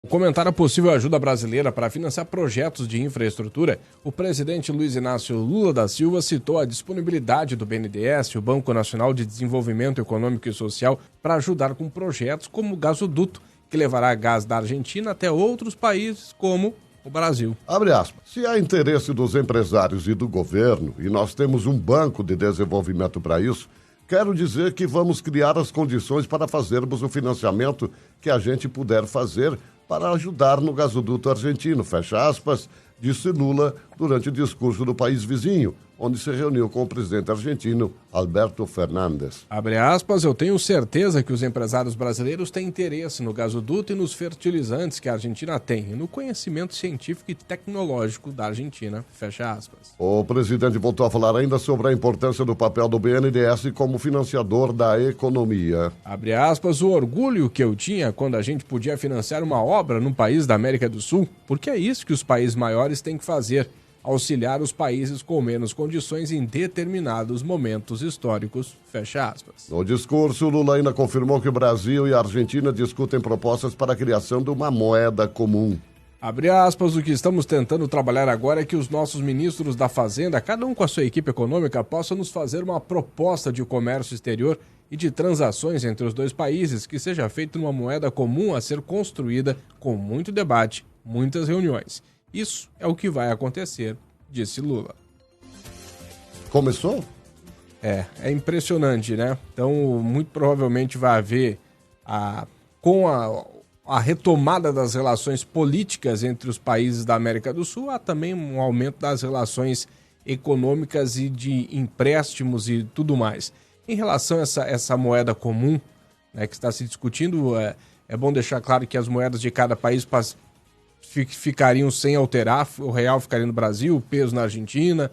Comentar a possível ajuda brasileira para financiar projetos de infraestrutura, o presidente Luiz Inácio Lula da Silva citou a disponibilidade do BNDES, o Banco Nacional de Desenvolvimento Econômico e Social, para ajudar com projetos como o gasoduto, que levará gás da Argentina até outros países como o Brasil. Abre aspas. Se há interesse dos empresários e do governo, e nós temos um banco de desenvolvimento para isso, quero dizer que vamos criar as condições para fazermos o financiamento que a gente puder fazer para ajudar no gasoduto argentino, fecha aspas, disse Lula durante o discurso do país vizinho, onde se reuniu com o presidente argentino, Alberto Fernandes. Abre aspas, eu tenho certeza que os empresários brasileiros têm interesse no gasoduto e nos fertilizantes que a Argentina tem, e no conhecimento científico e tecnológico da Argentina, fecha aspas. O presidente voltou a falar ainda sobre a importância do papel do BNDES como financiador da economia. Abre aspas, o orgulho que eu tinha quando a gente podia financiar uma obra num país da América do Sul, porque é isso que os países maiores têm que fazer, auxiliar os países com menos condições em determinados momentos históricos, fecha aspas. No discurso, Lula ainda confirmou que o Brasil e a Argentina discutem propostas para a criação de uma moeda comum. Abre aspas, o que estamos tentando trabalhar agora é que os nossos ministros da Fazenda, cada um com a sua equipe econômica, possam nos fazer uma proposta de comércio exterior e de transações entre os dois países que seja feita numa moeda comum a ser construída com muito debate, muitas reuniões. Isso é o que vai acontecer, disse Lula. Começou? É impressionante, né? Então, muito provavelmente vai haver, com a retomada das relações políticas entre os países da América do Sul, há também um aumento das relações econômicas e de empréstimos e tudo mais. Em relação a essa moeda comum, né, que está se discutindo, é bom deixar claro que as moedas de cada país ficariam sem alterar, o real ficaria no Brasil, o peso na Argentina,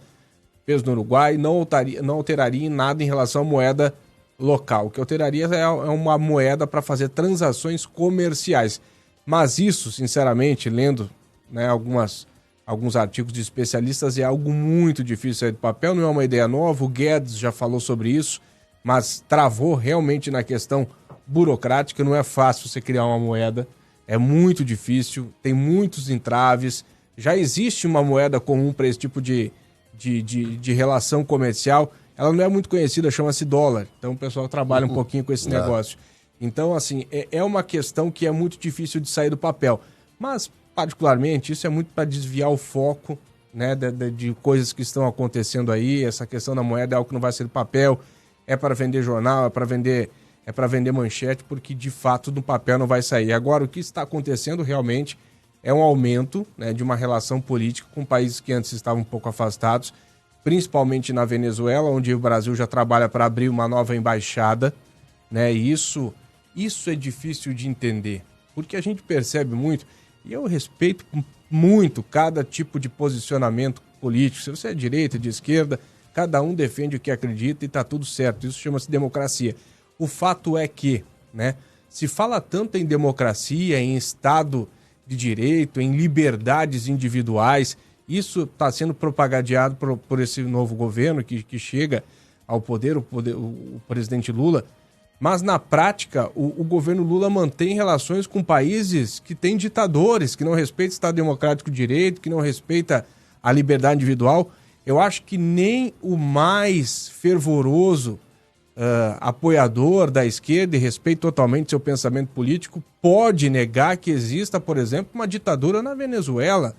peso no Uruguai, não alteraria em nada em relação à moeda local. O que alteraria é uma moeda para fazer transações comerciais. Mas isso, sinceramente, lendo, né, alguns artigos de especialistas, é algo muito difícil sair do papel, não é uma ideia nova, o Guedes já falou sobre isso, mas travou realmente na questão burocrática, não é fácil você criar uma moeda. É muito difícil, tem muitos entraves. Já existe uma moeda comum para esse tipo de relação comercial. Ela não é muito conhecida, chama-se dólar. Então o pessoal trabalha um pouquinho com esse negócio. Então, assim, é uma questão que é muito difícil de sair do papel. Mas, particularmente, isso é muito para desviar o foco, né, de coisas que estão acontecendo aí. Essa questão da moeda é algo que não vai sair do papel. É para vender jornal, é para vender manchete, porque de fato no papel não vai sair. Agora, o que está acontecendo realmente é um aumento, né, de uma relação política com países que antes estavam um pouco afastados, principalmente na Venezuela, onde o Brasil já trabalha para abrir uma nova embaixada, né? E isso é difícil de entender, porque a gente percebe muito, e eu respeito muito cada tipo de posicionamento político, se você é de direita, de esquerda, cada um defende o que acredita e está tudo certo, isso chama-se democracia. O fato é que, né, se fala tanto em democracia, em Estado de Direito, em liberdades individuais, isso está sendo propagandeado por esse novo governo que chega ao poder, o presidente Lula, mas na prática o governo Lula mantém relações com países que têm ditadores, que não respeitam o Estado Democrático de Direito, que não respeitam a liberdade individual. Eu acho que nem o mais fervoroso apoiador da esquerda e respeita totalmente seu pensamento político pode negar que exista, por exemplo, uma ditadura na Venezuela.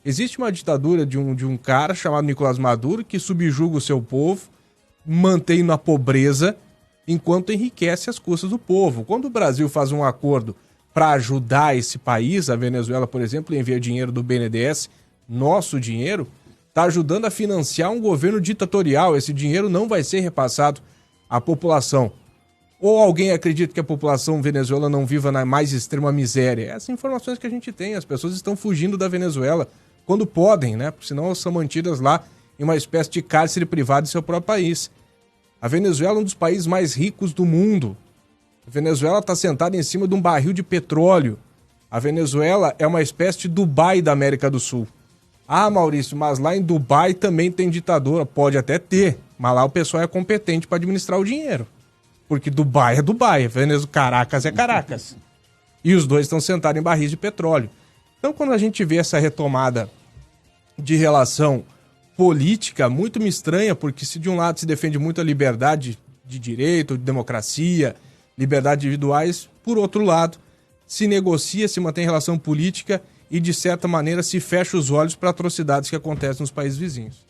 Existe uma ditadura de um cara chamado Nicolás Maduro que subjuga o seu povo, mantém na pobreza, enquanto enriquece as custas do povo. Quando o Brasil faz um acordo para ajudar esse país, a Venezuela, por exemplo, envia dinheiro do BNDES, nosso dinheiro, está ajudando a financiar um governo ditatorial. Esse dinheiro não vai ser repassado à população. Ou alguém acredita que a população venezuelana não viva na mais extrema miséria? Essas informações que a gente tem, as pessoas estão fugindo da Venezuela quando podem, né? Porque senão são mantidas lá em uma espécie de cárcere privado em seu próprio país. A Venezuela é um dos países mais ricos do mundo. A Venezuela está sentada em cima de um barril de petróleo. A Venezuela é uma espécie de Dubai da América do Sul. Ah, Maurício, mas lá em Dubai também tem ditadura. Pode até ter, mas lá o pessoal é competente para administrar o dinheiro. Porque Dubai é Dubai, Caracas é Caracas. E os dois estão sentados em barris de petróleo. Então, quando a gente vê essa retomada de relação política, muito me estranha, porque se de um lado se defende muito a liberdade de direito, de democracia, liberdades individuais, por outro lado, se negocia, se mantém relação política e, de certa maneira, se fecha os olhos para atrocidades que acontecem nos países vizinhos.